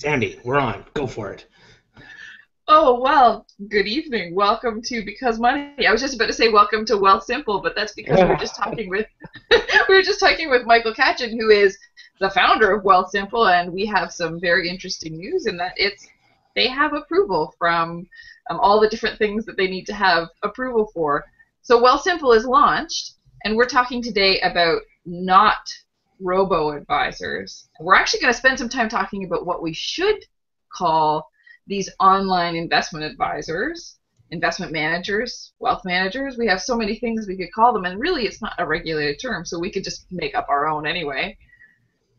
Sandy, we're on. Go for it. Oh, well, good evening. Welcome to Because Money. I was just about to say welcome to Wealth Simple, but that's because we were just talking with we were just talking with Michael Katchen, who is the founder of Wealth Simple, and we have some very interesting news in that they have approval from all the different things that they need to have approval for. So Wealth Simple is launched, and we're talking today about not robo-advisors. We're actually going to spend some time talking about what we should call these online investment advisors, investment managers, wealth managers. We have so many things we could call them, and really it's not a regulated term, so we could just make up our own anyway.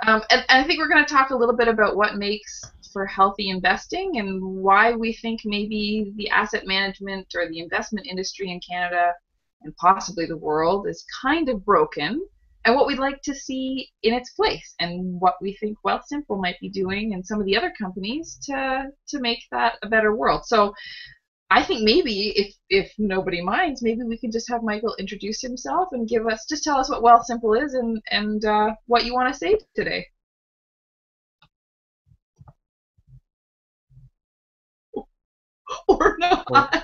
And I think we're going to talk a little bit about what makes for healthy investing and why we think maybe the asset management or the investment industry in Canada and possibly the world is kind of broken, and what we'd like to see in its place, and what we think Wealthsimple might be doing and some of the other companies to make that a better world. So I think maybe if nobody minds, maybe we can just have Michael introduce himself and tell us what Wealthsimple is and what you want to say today. Or not.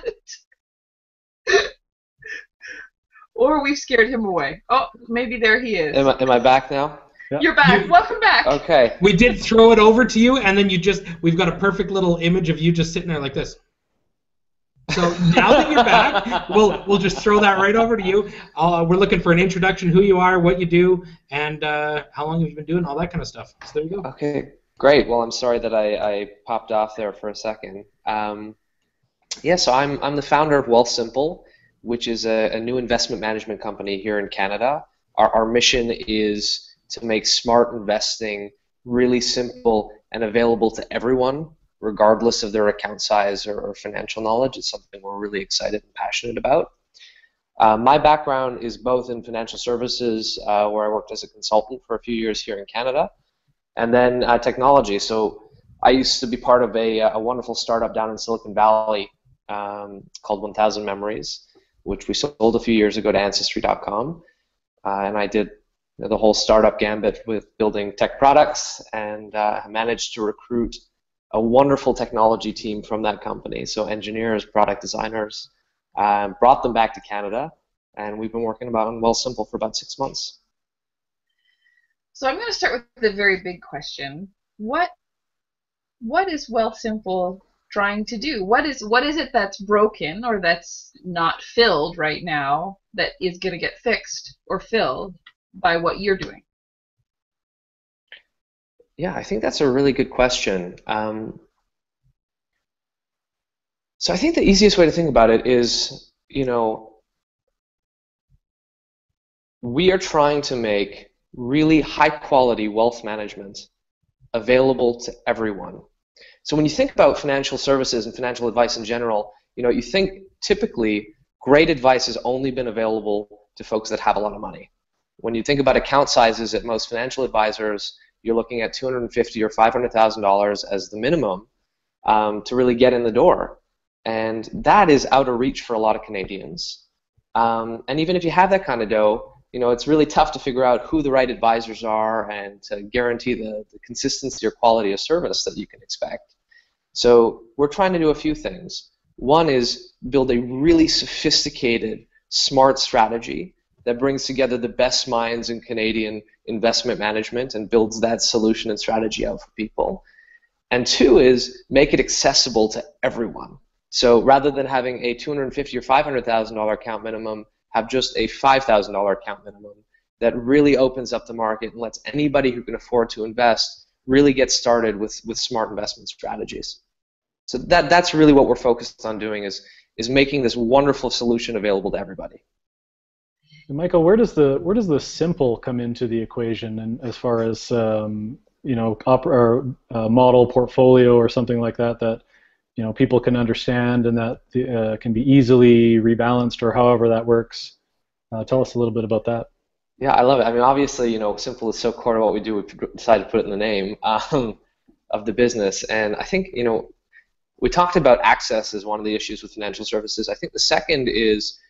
Or we've scared him away. Oh, maybe there he is. Am I back now? Yep. You're back. Welcome back. Okay. We did throw it over to you, and then we've got a perfect little image of you just sitting there like this. So now that you're back, we'll just throw that right over to you. We're looking for an introduction, who you are, what you do, and how long you've been doing, all that kind of stuff. So there you go. Okay, great. Well, I'm sorry that I popped off there for a second. So I'm the founder of Wealthsimple, which is a new investment management company here in Canada. Our mission is to make smart investing really simple and available to everyone, regardless of their account size or financial knowledge. It's something we're really excited and passionate about. My background is both in financial services, where I worked as a consultant for a few years here in Canada, and then technology. So I used to be part of a wonderful startup down in Silicon Valley called 1000 Memories, which we sold a few years ago to Ancestry.com. And I did the whole startup gambit with building tech products, and managed to recruit a wonderful technology team from that company. So engineers, product designers, brought them back to Canada, and we've been working on Wealthsimple for about 6 months. So I'm going to start with the very big question. What is Wealthsimple trying to do? What is it that's broken or that's not filled right now that is going to get fixed or filled by what you're doing? Yeah, I think that's a really good question. So I think the easiest way to think about it is, we are trying to make really high quality wealth management available to everyone. So when you think about financial services and financial advice in general, you think typically great advice has only been available to folks that have a lot of money. When you think about account sizes at most financial advisors, you're looking at $250,000 or $500,000 as the minimum to really get in the door. And that is out of reach for a lot of Canadians. And even if you have that kind of dough, it's really tough to figure out who the right advisors are and to guarantee the consistency or quality of service that you can expect. So we're trying to do a few things. One is build a really sophisticated, smart strategy that brings together the best minds in Canadian investment management and builds that solution and strategy out for people. And two is make it accessible to everyone. So rather than having a $250,000 or $500,000 account minimum, have just a $5,000 account minimum that really opens up the market and lets anybody who can afford to invest really get started with smart investment strategies. So that's really what we're focused on doing is making this wonderful solution available to everybody. And Michael, where does the simple come into the equation, and as far as model portfolio or something like that people can understand and that can be easily rebalanced or however that works? Tell us a little bit about that. Yeah, I love it. I mean, obviously, simple is so core to what we do. We've decided to put it in the name of the business, and I think we talked about access as one of the issues with financial services. I think the second is,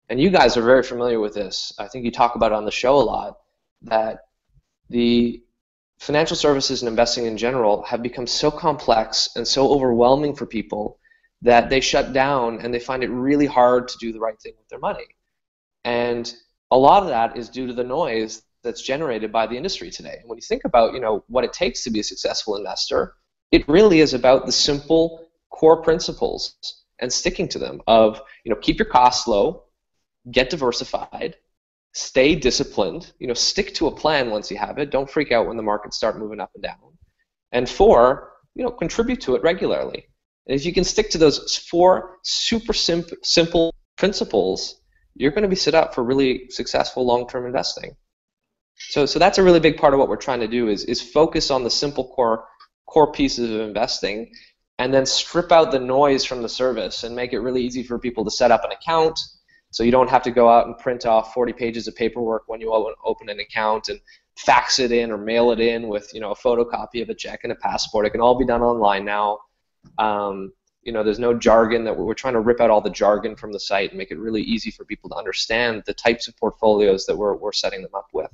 and you guys are very familiar with this, I think you talk about it on the show a lot, that the financial services and investing in general have become so complex and so overwhelming for people that they shut down and they find it really hard to do the right thing with their money. And a lot of that is due to the noise that's generated by the industry today. And when you think about, what it takes to be a successful investor, it really is about the simple core principles and sticking to them of, keep your costs low, get diversified, stay disciplined, stick to a plan once you have it, don't freak out when the markets start moving up and down. And 4, contribute to it regularly. And if you can stick to those 4 super simple principles, you're going to be set up for really successful long-term investing. So that's a really big part of what we're trying to do is focus on the simple core pieces of investing, and then strip out the noise from the service and make it really easy for people to set up an account, so you don't have to go out and print off 40 pages of paperwork when you open an account and fax it in or mail it in with a photocopy of a check and a passport. It can all be done online now. There's no jargon. That we're trying to rip out all the jargon from the site and make it really easy for people to understand the types of portfolios that we're setting them up with.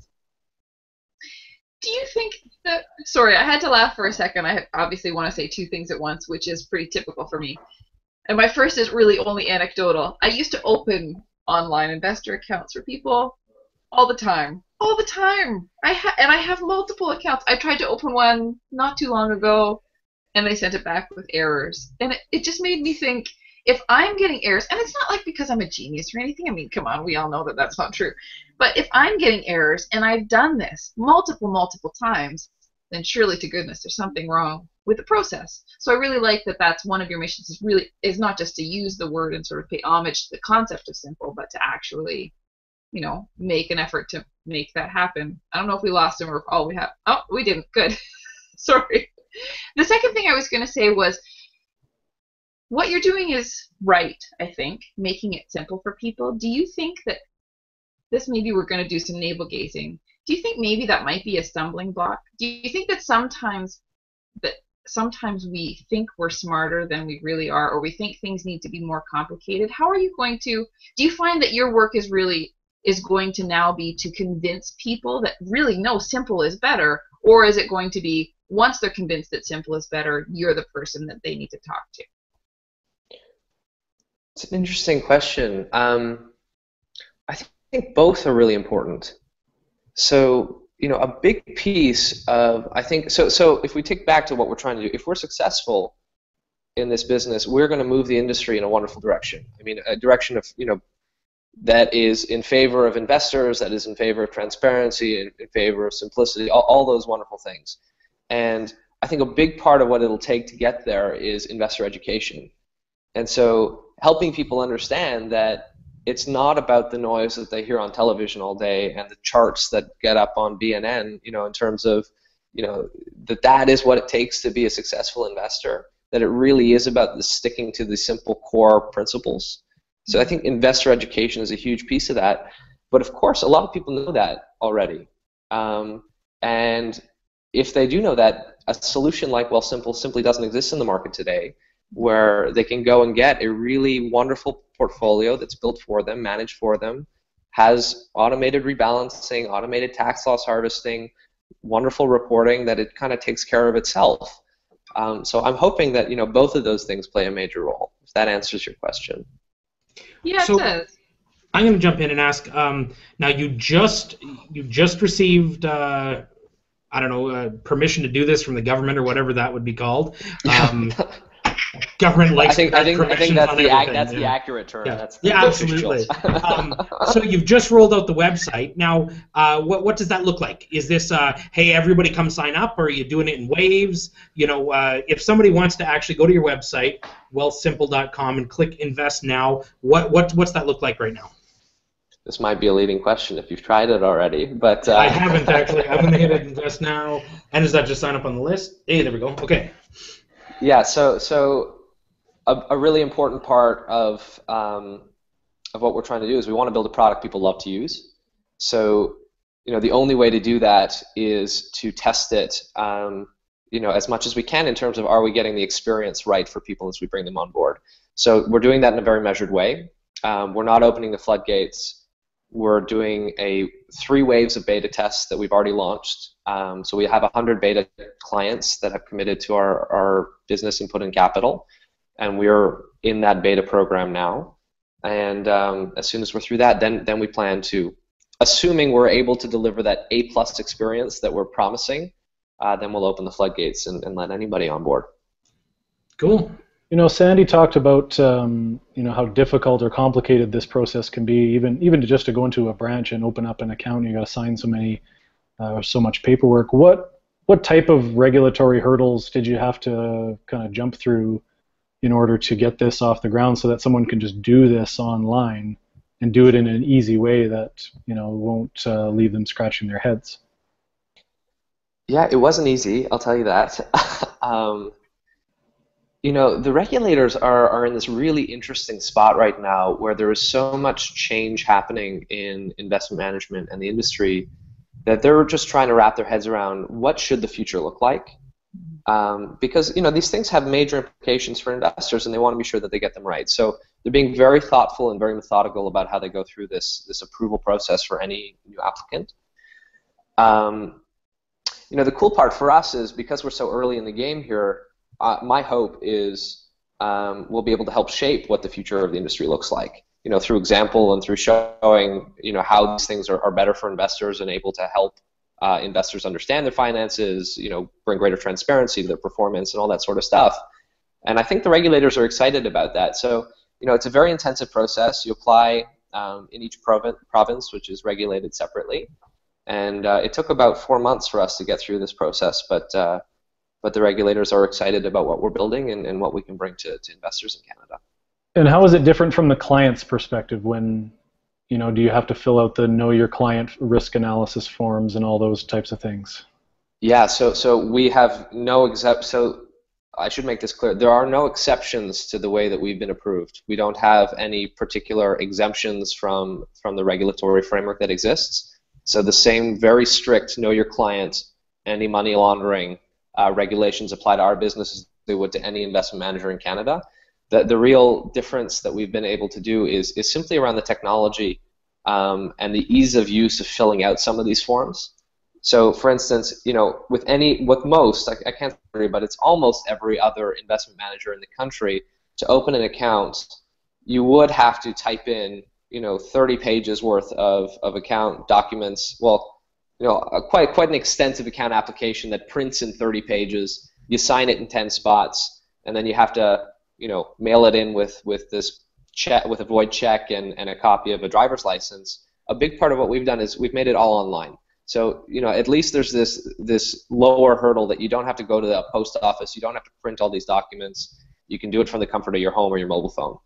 Do you think that, sorry, I had to laugh for a second. I obviously want to say 2 things at once, which is pretty typical for me. And my first is really only anecdotal. I used to open online investor accounts for people all the time. All the time. And I have multiple accounts. I tried to open one not too long ago, and they sent it back with errors. And it just made me think, if I'm getting errors, and it's not like because I'm a genius or anything. I mean, come on, we all know that that's not true. But if I'm getting errors, and I've done this multiple times, then surely to goodness there's something wrong with the process. So I really like that that's one of your missions is not just to use the word and sort of pay homage to the concept of simple, but to actually, make an effort to make that happen. I don't know if we lost him or if all we have. Oh, we didn't. Good. Sorry. The second thing I was going to say was, what you're doing is right, I think, making it simple for people. Do you think that this, maybe we're going to do some navel gazing, do you think maybe that might be a stumbling block? Do you think that sometimes we think we're smarter than we really are, or we think things need to be more complicated? How are you going to, do you find that your work is going to now be to convince people that really, no, simple is better, or is it going to be, once they're convinced that simple is better, you're the person that they need to talk to? It's an interesting question. I think both are really important. So, a big piece of, I think, so if we take back to what we're trying to do, if we're successful in this business, we're going to move the industry in a wonderful direction. I mean, a direction of, that is in favor of investors, that is in favor of transparency, in favor of simplicity, all those wonderful things. And I think a big part of what it'll take to get there is investor education. And so helping people understand that it's not about the noise that they hear on television all day and the charts that get up on BNN, in terms of, that is what it takes to be a successful investor, that it really is about the sticking to the simple core principles. So I think investor education is a huge piece of that. But of course, a lot of people know that already. And if they do know that, a solution like Wealthsimple simply doesn't exist in the market today, where they can go and get a really wonderful portfolio that's built for them, managed for them, has automated rebalancing, automated tax loss harvesting, wonderful reporting, that it kind of takes care of itself. So I'm hoping that both of those things play a major role, if that answers your question. Yeah, it does. I'm going to jump in and ask, now you just received permission to do this from the government or whatever that would be called. Government likes. I think that's the accurate term. Yeah, that's absolutely. So you've just rolled out the website. Now, what does that look like? Is this hey, everybody come sign up, or are you doing it in waves? If somebody wants to actually go to your website, wealthsimple.com, and click Invest Now, what's that look like right now? This might be a leading question if you've tried it already, but I haven't actually. I'm going to hit Invest Now, and does that just sign up on the list? Hey, there we go. Okay. Yeah. So a really important part of what we're trying to do is we want to build a product people love to use. So the only way to do that is to test it as much as we can in terms of, are we getting the experience right for people as we bring them on board. So we're doing that in a very measured way. We're not opening the floodgates. we're doing 3 waves of beta tests that we've already launched. So we have 100 beta clients that have committed to our business and put in capital, and we're in that beta program now. And as soon as we're through that, then we plan to, assuming we're able to deliver that A+ experience that we're promising, then we'll open the floodgates and let anybody on board. Cool. You know, Sandy talked about you know, how difficult or complicated this process can be, even just to go into a branch and open up an account. You got to sign so much paperwork. What type of regulatory hurdles did you have to kind of jump through in order to get this off the ground, so that someone can just do this online and do it in an easy way that, you know, won't leave them scratching their heads? Yeah, it wasn't easy, I'll tell you that. You know, the regulators are in this really interesting spot right now where there is so much change happening in investment management and the industry that they're just trying to wrap their heads around what should the future look like. Because, you know, these things have major implications for investors, and they want to be sure that they get them right. So they're being very thoughtful and very methodical about how they go through this approval process for any new applicant. You know, the cool part for us is, because we're so early in the game here, my hope is we'll be able to help shape what the future of the industry looks like. You know, through example and through showing, you know, how these things are better for investors and able to help investors understand their finances, you know, bring greater transparency to their performance and all that sort of stuff. And I think the regulators are excited about that. So, you know, it's a very intensive process. You apply in each province, which is regulated separately. And it took about 4 months for us to get through this process, but the regulators are excited about what we're building and what we can bring to investors in Canada. And how is it different from the client's perspective? When, you know, do you have to fill out the Know Your Client risk analysis forms and all those types of things? Yeah, so we have no so I should make this clear. There are no exceptions to the way that we've been approved. We don't have any particular exemptions from the regulatory framework that exists. So the same very strict Know Your Client, anti-money laundering regulations apply to our business as they would to any investment manager in Canada. The real difference that we've been able to do is simply around the technology and the ease of use of filling out some of these forms. So, for instance, you know, with most, I can't agree, but it's almost every other investment manager in the country, to open an account, you would have to type in, you know, 30 pages worth of account documents. Well, you know, quite an extensive account application that prints in 30 pages. You sign it in 10 spots, and then you have to, you know, mail it in with this check, with a void check and a copy of a driver's license. A big part of what we've done is we've made it all online. So, you know, at least there's this lower hurdle that you don't have to go to the post office. You don't have to print all these documents. You can do it from the comfort of your home or your mobile phone.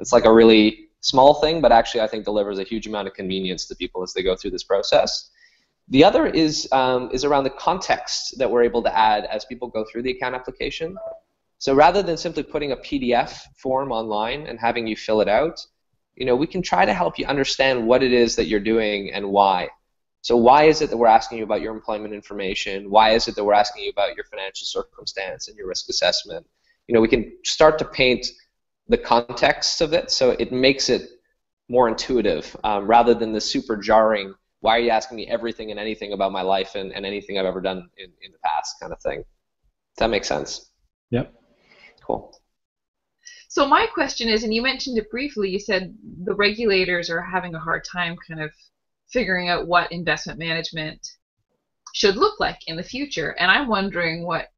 It's like a really small thing, but actually I think delivers a huge amount of convenience to people as they go through this process. The other is around the context that we're able to add as people go through the account application. So rather than simply putting a PDF form online and having you fill it out, you know, we can try to help you understand what it is that you're doing and why. So why is it that we're asking you about your employment information? Why is it that we're asking you about your financial circumstance and your risk assessment? You know, we can start to paint the context of it so it makes it more intuitive rather than the super jarring, why are you asking me everything and anything about my life and anything I've ever done in the past kind of thing. Does that make sense? Yep. Cool. So my question is, and you mentioned it briefly, you said the regulators are having a hard time kind of figuring out what investment management should look like in the future. And I'm wondering what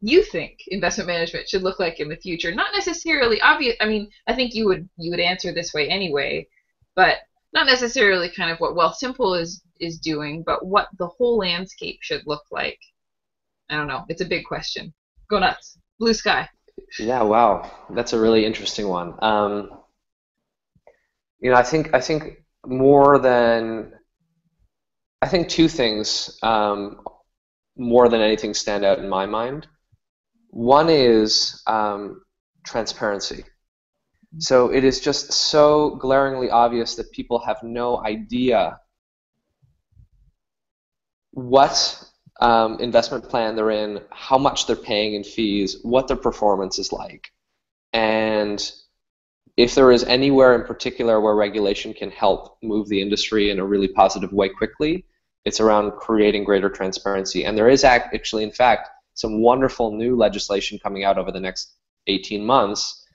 you think investment management should look like in the future. Not necessarily obvious. I mean, I think you would answer this way anyway, but not necessarily kind of what Wealthsimple is doing, but what the whole landscape should look like. I don't know. It's a big question. Go nuts. Blue sky. Yeah, wow. That's a really interesting one. You know, I think two things more than anything stand out in my mind. One is transparency. So it is just so glaringly obvious that people have no idea what investment plan they're in, how much they're paying in fees, what their performance is like. And if there is anywhere in particular where regulation can help move the industry in a really positive way quickly, it's around creating greater transparency. And there is actually, in fact, some wonderful new legislation coming out over the next 18 months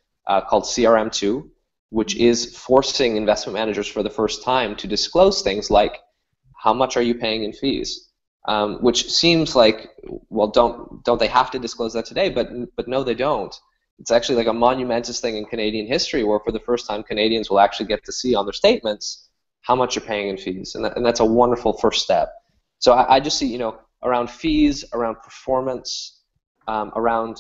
called CRM2, which is forcing investment managers for the first time to disclose things like how much are you paying in fees, which seems like, well, don't they have to disclose that today? But no, they don't. It's actually like a monumentous thing in Canadian history where for the first time Canadians will actually get to see on their statements how much you're paying in fees, and that's a wonderful first step. So I just see, around fees, around performance, around,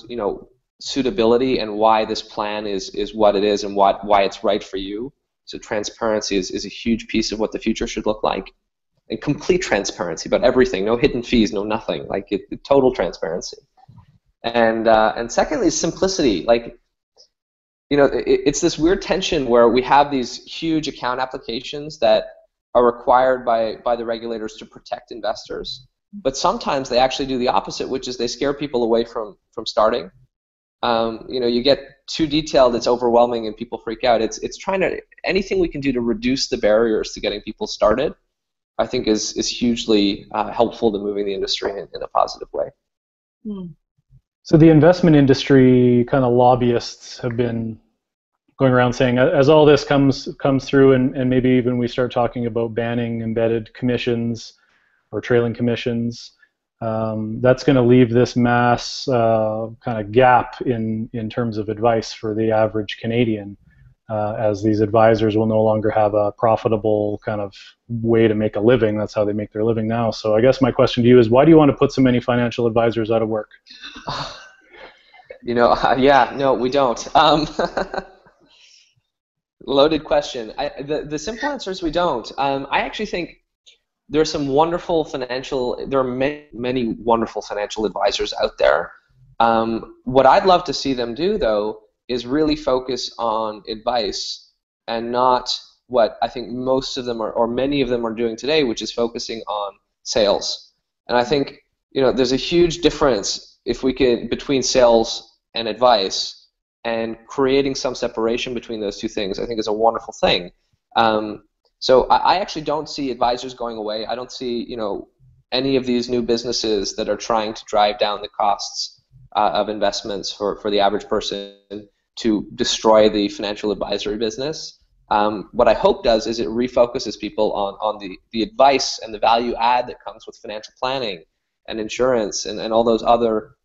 suitability and why this plan is what it is and why it's right for you. So transparency is a huge piece of what the future should look like. And complete transparency about everything, no hidden fees, no nothing, like total transparency. And secondly, simplicity. Like, it's this weird tension where we have these huge account applications that are required by the regulators to protect investors, but sometimes they actually do the opposite, which is they scare people away from starting. You get too detailed, it's overwhelming, and people freak out. It's trying to, anything we can do to reduce the barriers to getting people started, I think is hugely helpful to moving the industry in a positive way. Hmm. So the investment industry kind of lobbyists have been going around saying, as all this comes through, and maybe even we start talking about banning embedded commissions or trailing commissions, that's going to leave this mass kind of gap in terms of advice for the average Canadian, as these advisors will no longer have a profitable kind of way to make a living. That's how they make their living now. So I guess my question to you is, why do you want to put so many financial advisors out of work? Yeah, no, we don't. Loaded question. The simple answer is we don't. I actually think there are many wonderful financial advisors out there. What I'd love to see them do, though, is really focus on advice and not what I think most of them or many of them are doing today, which is focusing on sales. And I think there's a huge difference between sales and advice, and creating some separation between those two things I think is a wonderful thing. So I actually don't see advisors going away. I don't see any of these new businesses that are trying to drive down the costs of investments for the average person to destroy the financial advisory business. What I hope does is it refocuses people on the advice and the value add that comes with financial planning and insurance and all those other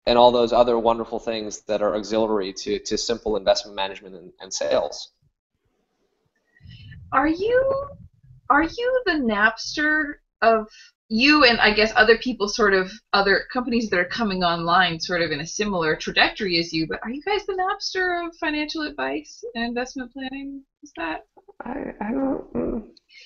wonderful things that are auxiliary to simple investment management and sales. Are you the Napster of you and I guess other people, sort of other companies that are coming online sort of in a similar trajectory as you, but are you guys the Napster of financial advice and investment planning? Is that? I don't.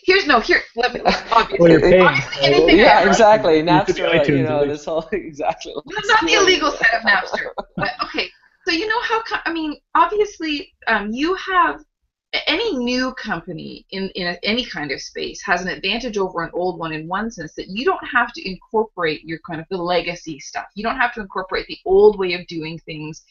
Let me, obviously. Well, you're paying. Obviously anything Yeah, else. exactly. Napster, this whole, exactly. Not the illegal set of Napster. But okay, so obviously you have, any new company in any kind of space has an advantage over an old one in one sense, that you don't have to incorporate your kind of the legacy stuff. You don't have to incorporate the old way of doing things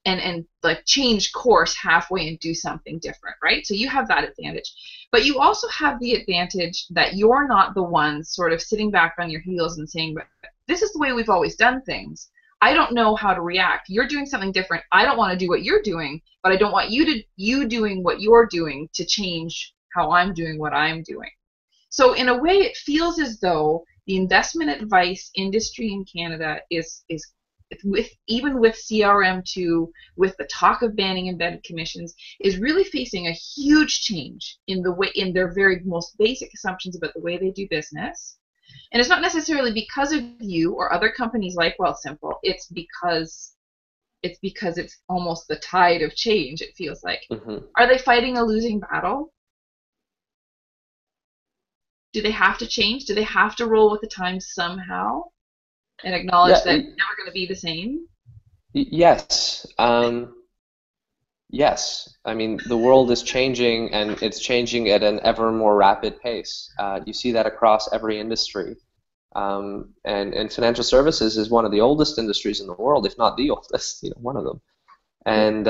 and like change course halfway and do something different, right? So you have that advantage. But you also have the advantage that you're not the ones sort of sitting back on your heels and saying, but this is the way we've always done things. I don't know how to react. You're doing something different. I don't want to do what you're doing, but I don't want you doing what you're doing to change how I'm doing what I'm doing. So in a way, it feels as though the investment advice industry in Canada is even with CRM2, with the talk of banning embedded commissions, is really facing a huge change in their very most basic assumptions about the way they do business. And it's not necessarily because of you or other companies like Wealthsimple. It's because it's almost the tide of change, it feels like. Mm-hmm. Are they fighting a losing battle? Do they have to change? Do they have to roll with the times somehow and acknowledge that it's never going to be the same? Yes. Yes. I mean, the world is changing, and it's changing at an ever more rapid pace. You see that across every industry. And financial services is one of the oldest industries in the world, if not the oldest, one of them. And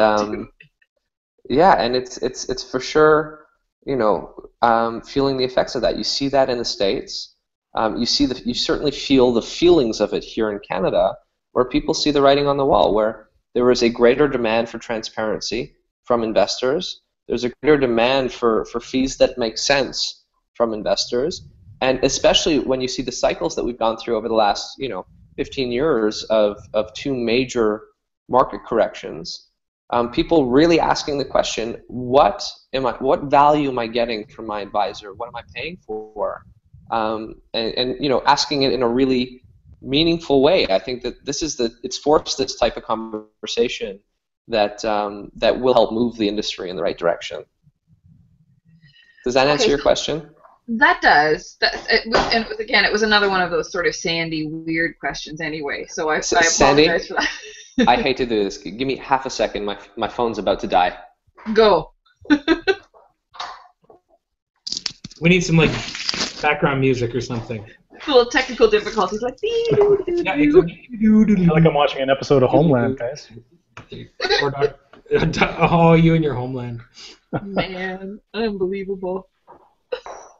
Yeah, and it's for sure, feeling the effects of that. You see that in the States. You certainly feel the feelings of it here in Canada, where people see the writing on the wall, where there is a greater demand for transparency from investors. There's a greater demand for fees that make sense from investors, and especially when you see the cycles that we've gone through over the last 15 years of two major market corrections. People really asking the question, what value am I getting from my advisor? What am I paying for? And asking it in a really meaningful way. I think that it's forced this type of conversation that that will help move the industry in the right direction. Does that answer your question? That does. It was another one of those sort of sandy, weird questions anyway. So I apologize for that. I hate to do this. Give me half a second. My phone's about to die. Go. We need some background music or something. A little technical difficulties, like. Yeah, exactly. I feel like I'm watching an episode of Homeland, guys. Oh, you and your Homeland. Man, unbelievable.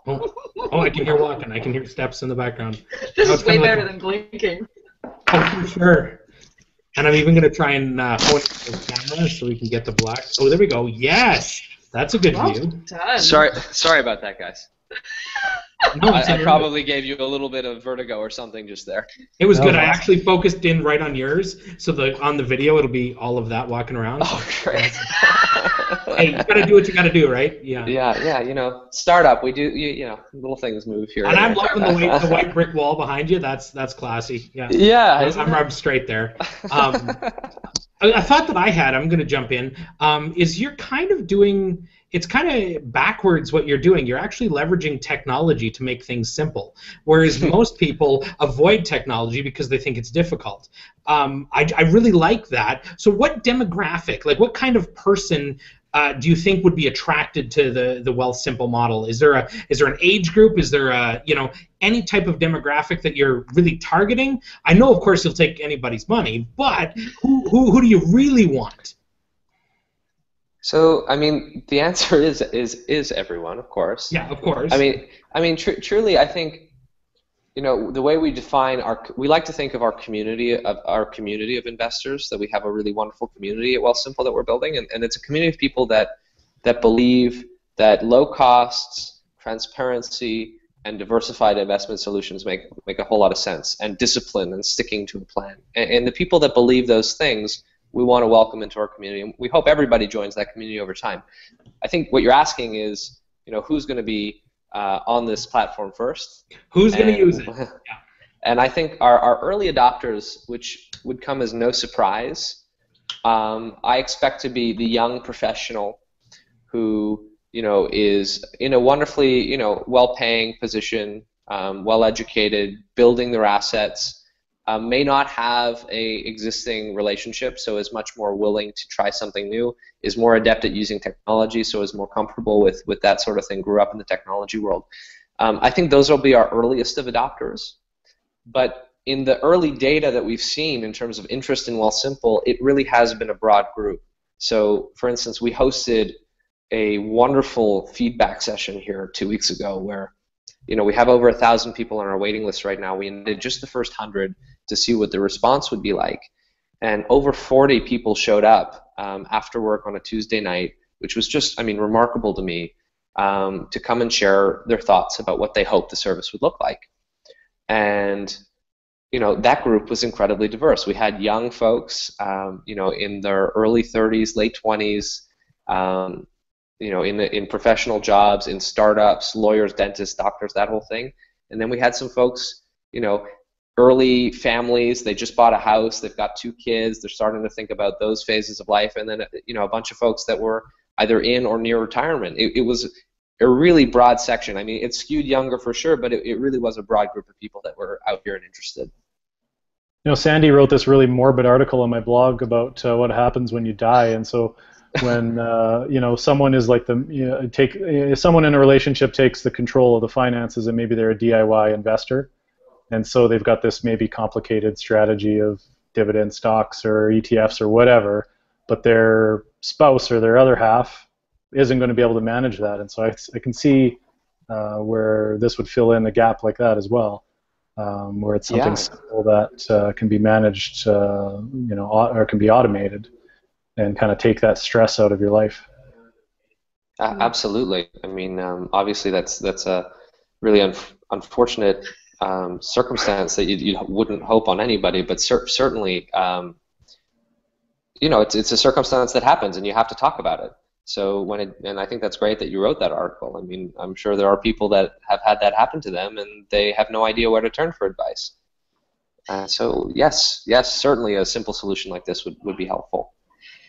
Oh, I can hear walking. I can hear steps in the background. This is way better than blinking. Oh, for sure. And I'm even going to try and hone the camera so we can get the black. Oh, there we go. Yes! That's a good view. Done. Sorry about that, guys. No, I probably gave you a little bit of vertigo or something just there. It was good. I actually focused in right on yours, so on the video it'll be all of that walking around. Oh, great. Hey, you gotta do what you gotta do, right? Yeah. Yeah. Startup. We do. Little things move here. And I'm loving the white brick wall behind you. That's classy. Yeah. Yeah. I'm straight there. A thought that I had, I'm going to jump in, is you're kind of doing, it's kind of backwards what you're doing. You're actually leveraging technology to make things simple, whereas most people avoid technology because they think it's difficult. I really like that. So what demographic, what kind of person do you think would be attracted to the Wealthsimple model? Is there an age group? Is there any type of demographic that you're really targeting? I know, of course, you'll take anybody's money, but who do you really want? So, I mean, the answer is everyone, of course. Yeah, of course. Truly, I think, the way we define we like to think of our community of investors, that we have a really wonderful community at Wealthsimple that we're building, and it's a community of people that believe that low costs, transparency, and diversified investment solutions make a whole lot of sense, and discipline and sticking to a plan. And the people that believe those things, we want to welcome into our community, and we hope everybody joins that community over time. I think what you're asking is, who's going to be on this platform first. Who's going to use it? Yeah. And I think our early adopters, which would come as no surprise, I expect to be the young professional who is in a wonderfully well-paying position, well-educated, building their assets, may not have a existing relationship, so is much more willing to try something new, is more adept at using technology, so is more comfortable with that sort of thing, grew up in the technology world. I think those will be our earliest of adopters. But in the early data that we've seen in terms of interest in Wealthsimple, it really has been a broad group. So, for instance, we hosted a wonderful feedback session here 2 weeks ago where we have over 1,000 people on our waiting list right now. We did just the first 100 to see what the response would be like. And over 40 people showed up after work on a Tuesday night, which was just, remarkable to me, to come and share their thoughts about what they hoped the service would look like. And, that group was incredibly diverse. We had young folks, in their early 30s, late 20s, in professional jobs, in startups, lawyers, dentists, doctors, that whole thing. And then we had some folks, early families, they just bought a house, they've got 2 kids, they're starting to think about those phases of life, and then a bunch of folks that were either in or near retirement. It was a really broad section. It skewed younger for sure, but it really was a broad group of people that were out here and interested. Sandy wrote this really morbid article on my blog about what happens when you die, and so when someone is like someone in a relationship takes the control of the finances, and maybe they're a DIY investor, and so they've got this maybe complicated strategy of dividend stocks or ETFs or whatever, but their spouse or their other half isn't going to be able to manage that. And so I can see where this would fill in a gap like that as well, where it's something simple that can be managed, or can be automated, and kind of take that stress out of your life. Absolutely. I mean, obviously that's a really unfortunate circumstance that you wouldn't hope on anybody, but certainly, it's a circumstance that happens, and you have to talk about it. So and I think that's great that you wrote that article. I mean, I'm sure there are people that have had that happen to them, and they have no idea where to turn for advice. So yes, certainly a simple solution like this would be helpful.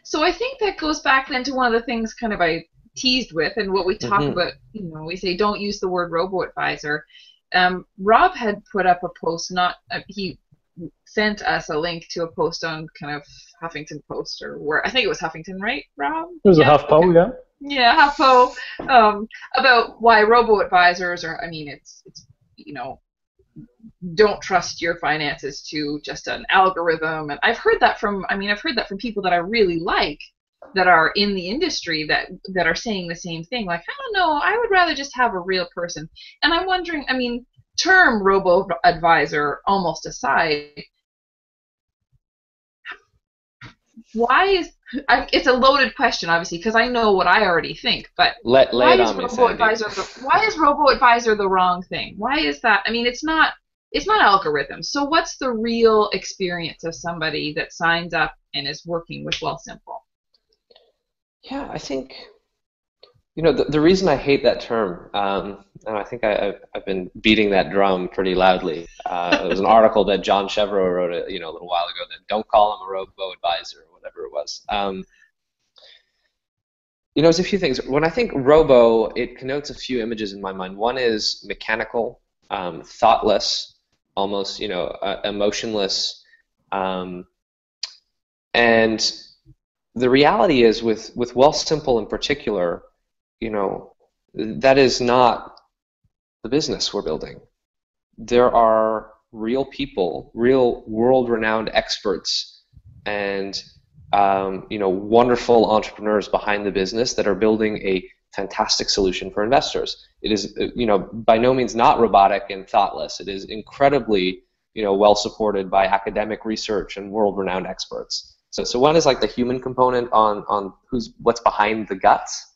So I think that goes back then to one of the things kind of I teased with, and what we talk about, we say don't use the word Robo-Advisor. Rob had put up a post, he sent us a link to a post on kind of Huffington Post, or where, I think it was Huffington, right, Rob? It was a HuffPo, yeah. Yeah, HuffPo, about why Robo-Advisors are, it's don't trust your finances to just an algorithm. And I've heard that from people that I really like, that are in the industry, that are saying the same thing. Like, I don't know, I would rather just have a real person. And I'm wondering, term Robo-Advisor almost aside, why is, it's a loaded question, obviously, because I know what I already think, but why is Robo-Advisor the wrong thing? Why is that? It's not algorithms. So what's the real experience of somebody that signs up and is working with Wealthsimple? Yeah, I think, the reason I hate that term, and I think I've been beating that drum pretty loudly. There was an article that John Chevreau wrote a little while ago that don't call him a robo-advisor or whatever it was. There's a few things. When I think robo, it connotes a few images in my mind. One is mechanical, thoughtless, almost emotionless, and the reality is with Wealthsimple in particular, that is not the business we're building. There are real people, real world-renowned experts, and wonderful entrepreneurs behind the business that are building a fantastic solution for investors. It is, by no means not robotic and thoughtless. It is incredibly, well supported by academic research and world-renowned experts. So one is like the human component on what's behind the guts.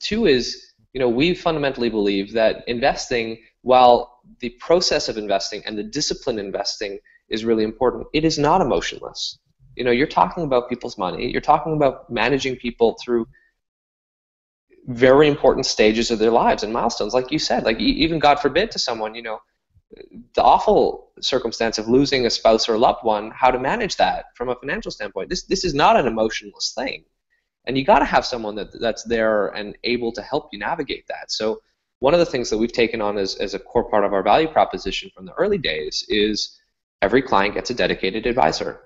Two is, we fundamentally believe that investing, while the process of investing and the discipline investing is really important, it is not emotionless. You're talking about people's money. You're talking about managing people through very important stages of their lives and milestones, like you said. Like even, God forbid, to someone, the awful circumstance of losing a spouse or a loved one, how to manage that from a financial standpoint. This is not an emotionless thing. And you got to have someone that's there and able to help you navigate that. So one of the things that we've taken on as a core part of our value proposition from the early days is every client gets a dedicated advisor.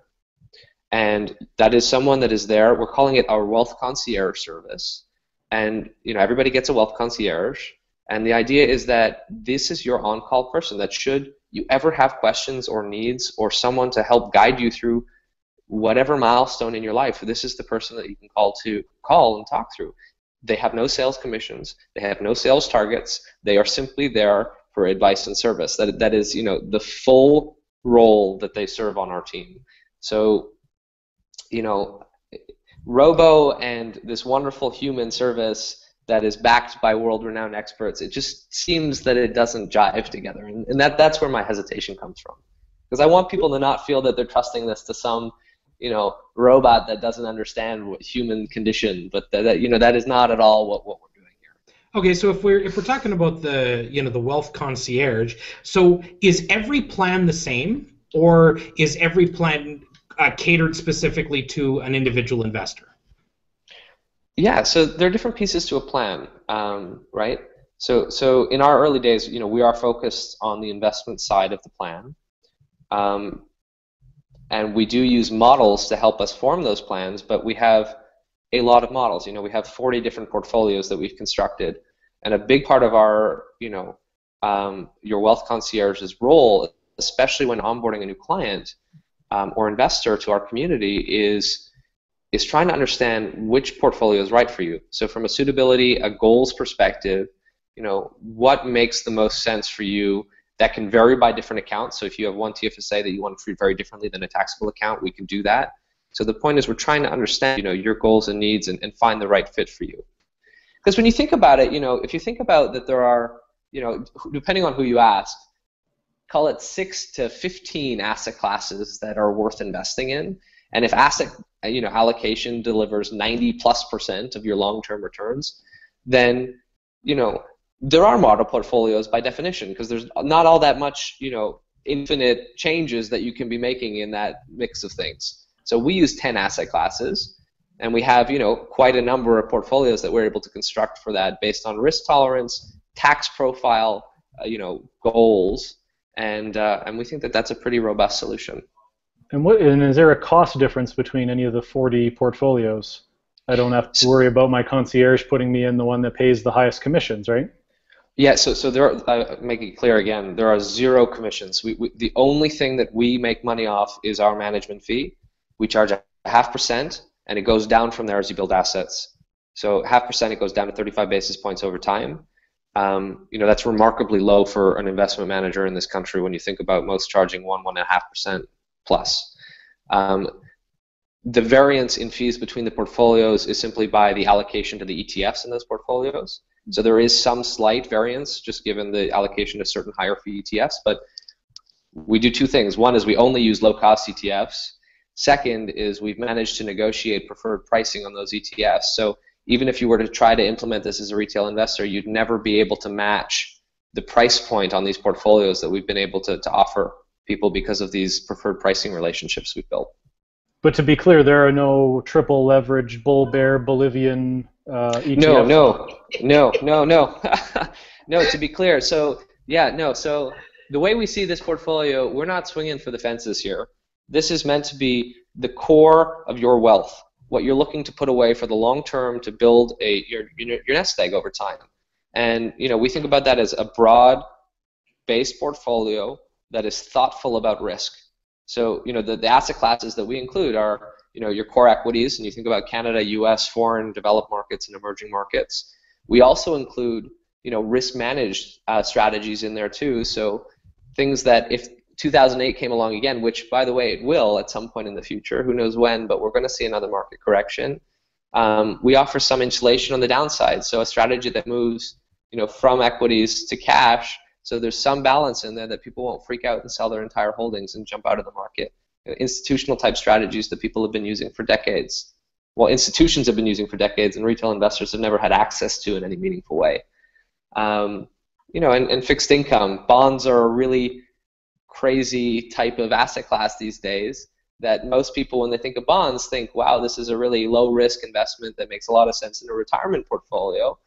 And that is someone that is there. We're calling it our Wealth Concierge service. And everybody gets a Wealth Concierge. And the idea is that this is your on-call person, that should you ever have questions or needs or someone to help guide you through whatever milestone in your life, this is the person that you can call and talk through. They have no sales commissions. They have no sales targets. They are simply there for advice and service. That is, the full role that they serve on our team. So, Robo and this wonderful human service that is backed by world-renowned experts, it just seems that it doesn't jive together. And that's where my hesitation comes from. Because I want people to not feel that they're trusting this to some, robot that doesn't understand what human condition, but that is not at all what we're doing here. Okay, so if we're talking about the the Wealth Concierge, so is every plan the same, or is every plan catered specifically to an individual investor? Yeah, so there are different pieces to a plan, right? So in our early days, we are focused on the investment side of the plan, and we do use models to help us form those plans. But we have a lot of models. We have 40 different portfolios that we've constructed, and a big part of our, your Wealth Concierge's role, especially when onboarding a new client or investor to our community, is is trying to understand which portfolio is right for you. So from a suitability, a goals perspective, what makes the most sense for you. That can vary by different accounts. So if you have one TFSA that you want to treat very differently than a taxable account, we can do that. So the point is we're trying to understand, your goals and needs and find the right fit for you. Because when you think about it, if you think about that there are, depending on who you ask, call it 6 to 15 asset classes that are worth investing in. And if asset allocation delivers 90+% of your long-term returns, then there are model portfolios by definition, because there's not all that much infinite changes that you can be making in that mix of things. So we use 10 asset classes, and we have quite a number of portfolios that we're able to construct for that based on risk tolerance, tax profile, goals, and we think that that's a pretty robust solution. And is there a cost difference between any of the 40 portfolios? I don't have to worry about my concierge putting me in the one that pays the highest commissions, right? Yeah, so there are, make it clear again, there are 0 commissions. The only thing that we make money off is our management fee. We charge 0.5%, and it goes down from there as you build assets. So 0.5%, it goes down to 35 basis points over time. That's remarkably low for an investment manager in this country when you think about most charging 1.5% plus. The variance in fees between the portfolios is simply by the allocation to the ETFs in those portfolios. So there is some slight variance just given the allocation to certain higher fee ETFs, but we do 2 things. One is we only use low-cost ETFs. Second is we've managed to negotiate preferred pricing on those ETFs. So even if you were to try to implement this as a retail investor, you'd never be able to match the price point on these portfolios that we've been able to offer people because of these preferred pricing relationships we've built. But to be clear, there are no triple leverage bull bear Bolivian ETFs? No. No, to be clear. So so the way we see this portfolio, we're not swinging for the fences here. This is meant to be the core of your wealth, what you're looking to put away for the long term to build your nest egg over time. And we think about that as a broad-based portfolio that is thoughtful about risk. So the asset classes that we include are your core equities, and you think about Canada, US, foreign, developed markets, and emerging markets. We also include risk managed strategies in there too. So things that if 2008 came along again, which by the way it will at some point in the future, who knows when, but we're going to see another market correction. We offer some insulation on the downside. So a strategy that moves from equities to cash. So there's some balance in there that people won't freak out and sell their entire holdings and jump out of the market. Institutional type strategies that people have been using for decades. Well, institutions have been using for decades, and retail investors have never had access to in any meaningful way. And fixed income. Bonds are a really crazy type of asset class these days that most people, when they think of bonds, think, wow, this is a really low risk investment that makes a lot of sense in a retirement portfolio.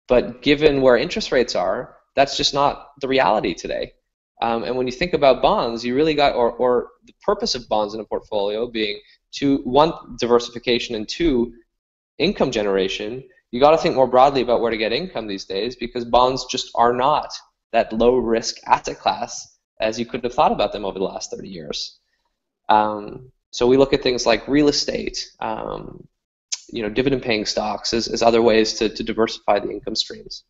But given where interest rates are, that's just not the reality today. And when you think about bonds, you really got, or the purpose of bonds in a portfolio being one, diversification, and 2, income generation, you got to think more broadly about where to get income these days, because bonds just are not that low risk asset class as you could have thought about them over the last 30 years. So we look at things like real estate, dividend paying stocks as other ways to diversify the income streams.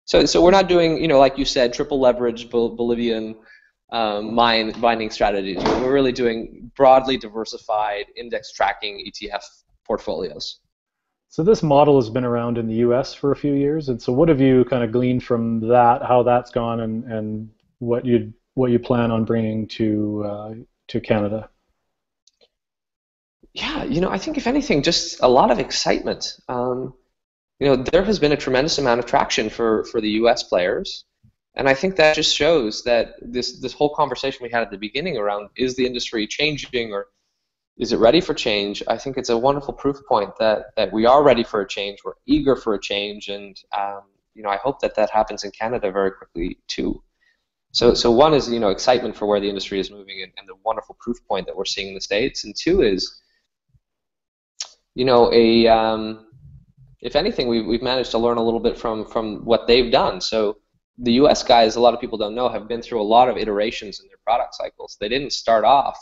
So we're not doing, like you said, triple leverage Bolivian mining strategies. We're really doing broadly diversified index tracking ETF portfolios. So this model has been around in the U.S. for a few years, and so what have you kind of gleaned from that, how that's gone, and what you plan on bringing to Canada? Yeah, I think if anything, just a lot of excitement. There has been a tremendous amount of traction for the U.S. players, and I think that just shows that this whole conversation we had at the beginning around is the industry changing or is it ready for change? I think it's a wonderful proof point that we are ready for a change. We're eager for a change, and I hope that happens in Canada very quickly too. So one is excitement for where the industry is moving and the wonderful proof point that we're seeing in the States, and 2 is if anything, we've managed to learn a little bit from what they've done. So the U.S. guys, a lot of people don't know, have been through a lot of iterations in their product cycles. They didn't start off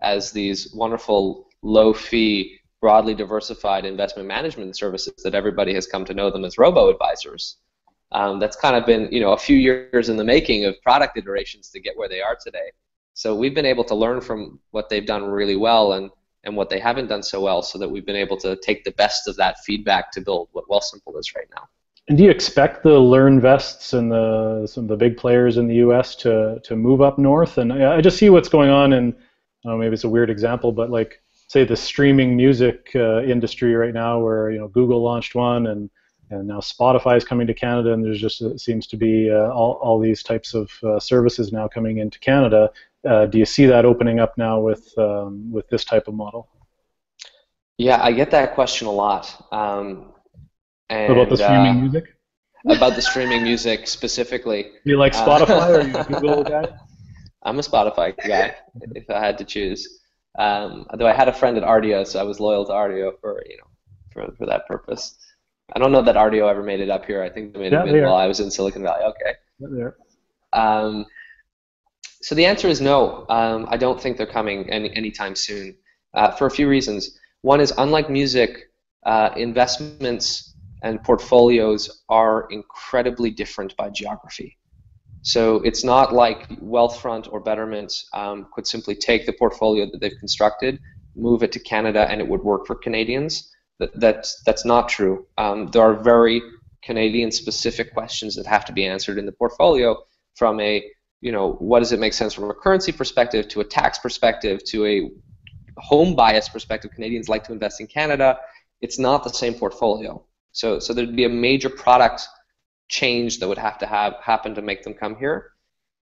as these wonderful low-fee, broadly diversified investment management services that everybody has come to know them as robo-advisors. That's kind of been, a few years in the making of product iterations to get where they are today. So we've been able to learn from what they've done really well and what they haven't done so well, so that we've been able to take the best of that feedback to build what Wealthsimple is right now. And do you expect the LearnVests and some of the big players in the U.S. to move up north? And I just see what's going on in, maybe it's a weird example, but like, say, the streaming music industry right now, where Google launched one, and now Spotify is coming to Canada, and there's just seems to be all these types of services now coming into Canada. Do you see that opening up now with this type of model? Yeah, I get that question a lot. And, about the streaming music? About the streaming music specifically. Do you like Spotify or are you a Google guy? I'm a Spotify guy, if I had to choose. Though I had a friend at Rdio, so I was loyal to Rdio for that purpose. I don't know that Rdio ever made it up here. I think they made it while I was in Silicon Valley. Okay. So the answer is no. I don't think they're coming anytime soon, for a few reasons. One is, unlike music, investments and portfolios are incredibly different by geography. So it's not like Wealthfront or Betterment could simply take the portfolio that they've constructed, move it to Canada, and it would work for Canadians. That's not true. There are very Canadian-specific questions that have to be answered in the portfolio, from a, what does it make sense from a currency perspective, to a tax perspective, to a home bias perspective. Canadians like to invest in Canada. It's not the same portfolio. So there'd be a major product change that would have to happen to make them come here.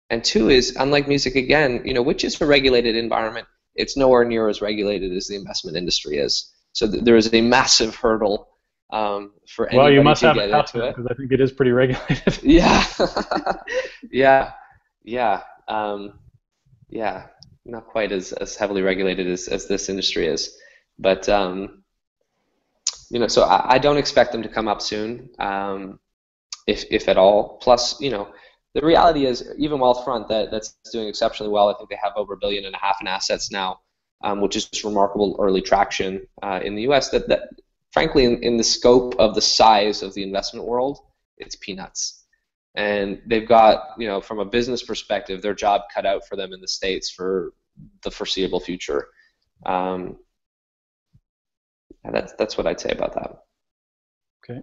And two is, unlike music again, which is a regulated environment, it's nowhere near as regulated as the investment industry is. So there is a massive hurdle for anybody to get into it. Well, you must have a tough one, because I think it is pretty regulated. Yeah. Not quite as heavily regulated as this industry is. But so I don't expect them to come up soon, if at all. Plus, the reality is, even Wealthfront, that's doing exceptionally well. I think they have over $1.5 billion in assets now, which is just remarkable early traction in the U.S. That frankly, in the scope of the size of the investment world, it's peanuts. And they've got, from a business perspective, their job cut out for them in the States for the foreseeable future. That's what I'd say about that. Okay.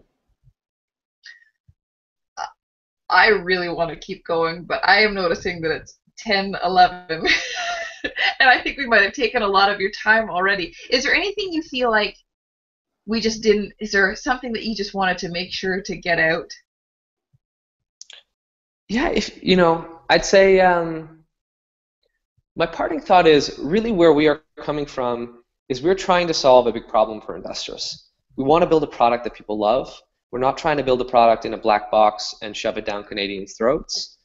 I really want to keep going, but I am noticing that it's 10:11, and I think we might have taken a lot of your time already. Is there anything you feel like we just didn't? Is there something that you just wanted to make sure to get out? Yeah, I'd say my parting thought is really where we are coming from is we're trying to solve a big problem for investors. We want to build a product that people love. We're not trying to build a product in a black box and shove it down Canadians' throats.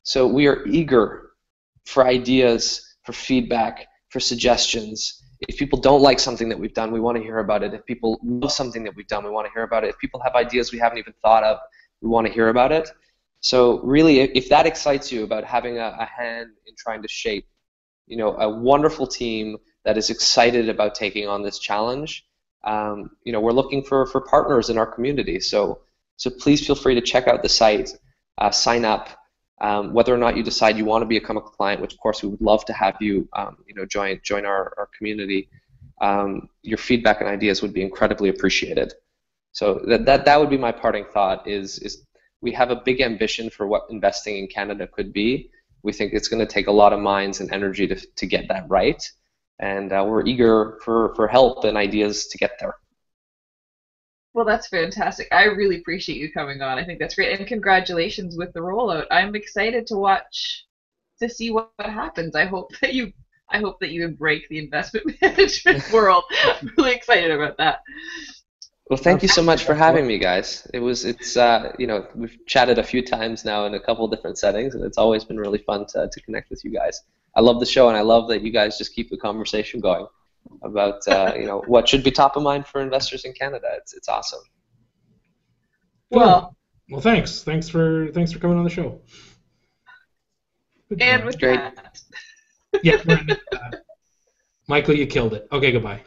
So we are eager for ideas, for feedback, for suggestions. If people don't like something that we've done, we want to hear about it. If people love something that we've done, we want to hear about it. If people have ideas we haven't even thought of, we want to hear about it. So really, if that excites you about having a hand in trying to shape, a wonderful team that is excited about taking on this challenge, we're looking for partners in our community. So please feel free to check out the site, sign up. Whether or not you decide you want to become a client, which of course we would love to have you, join our community. Your feedback and ideas would be incredibly appreciated. So that would be my parting thought. Is we have a big ambition for what investing in Canada could be. We think it's going to take a lot of minds and energy to get that right. And we're eager for help and ideas to get there. Well, that's fantastic. I really appreciate you coming on. I think that's great. And congratulations with the rollout. I'm excited to see what happens. I hope that you break the investment management world. I'm really excited about that. Well, thank you so much for having me, guys. We've chatted a few times now in a couple different settings, and it's always been really fun to connect with you guys. I love the show, and I love that you guys just keep the conversation going about what should be top of mind for investors in Canada. It's awesome. Well, thanks for coming on the show. And with Great. that. Yeah. Michael, you killed it. Okay, goodbye.